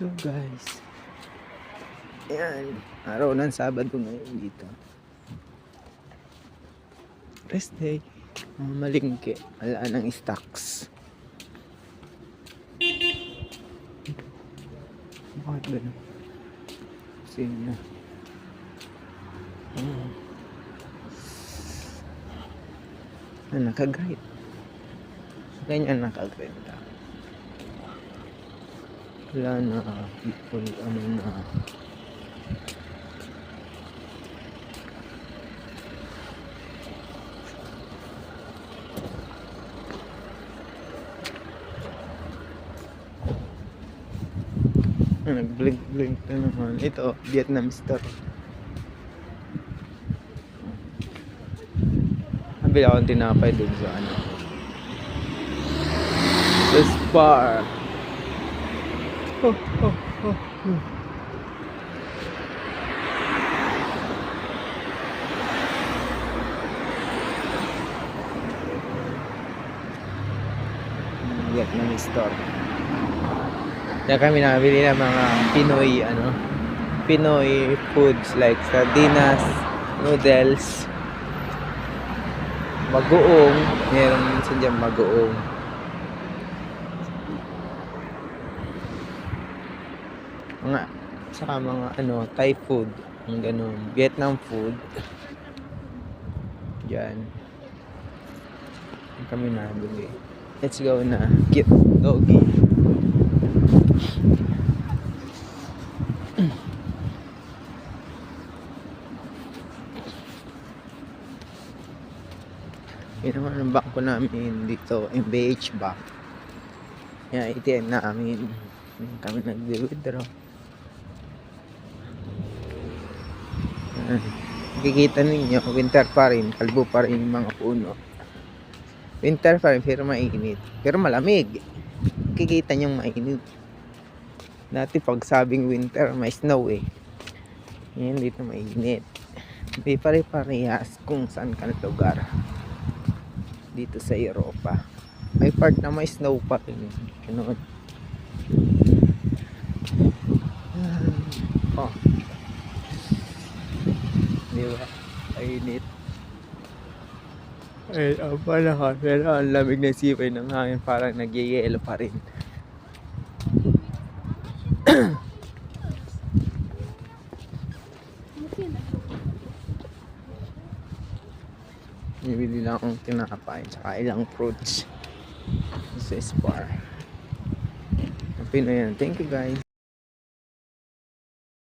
So guys, ayan, araw ng Sabado ngayon dito. Rest day, malingke, wala nang stocks. Bakit gano'n? Sino? Naka-grade. Ganyan naka-grade ka. Wala na people, ano na. Nag-blink na naman. Ito, Vietnam store. Nabili akong tinapay dun sa ano. Sa Spar. Oh. Vietnam store. Diyan kami nakabili ng mga Pinoy foods like sardinas, noodles, bagoong, meron minsan dyan bagoong. Saka mga Thai food, ang ganun, Vietnam food. Diyan. Kami nabili. Let's go na. Cute doggy. Yun naman ang bangko namin dito, MBH Bank. Yan, ATM namin. Kami nag-withdraw. Kikita ninyo, winter pa rin, kalbo pa rin yung mga puno. Winter pa rin, pero mainit. Pero malamig. Kikita niyong mainit. Dati pag sabing winter, may snow eh. Ngayon dito mainit. May pare-parehas kung saan ka lugar. Dito sa Europa. May part na may snow pa rin. Ganun. Oh. Diba? Ainit. Ay, ang panahon. Pero ang lamig ng sipay ng hangin. Parang nagyayelo pa rin. Nibili lang akong tinapay. Tsaka ilang fruits. Sa Spar. Pinoy yan. Thank you guys.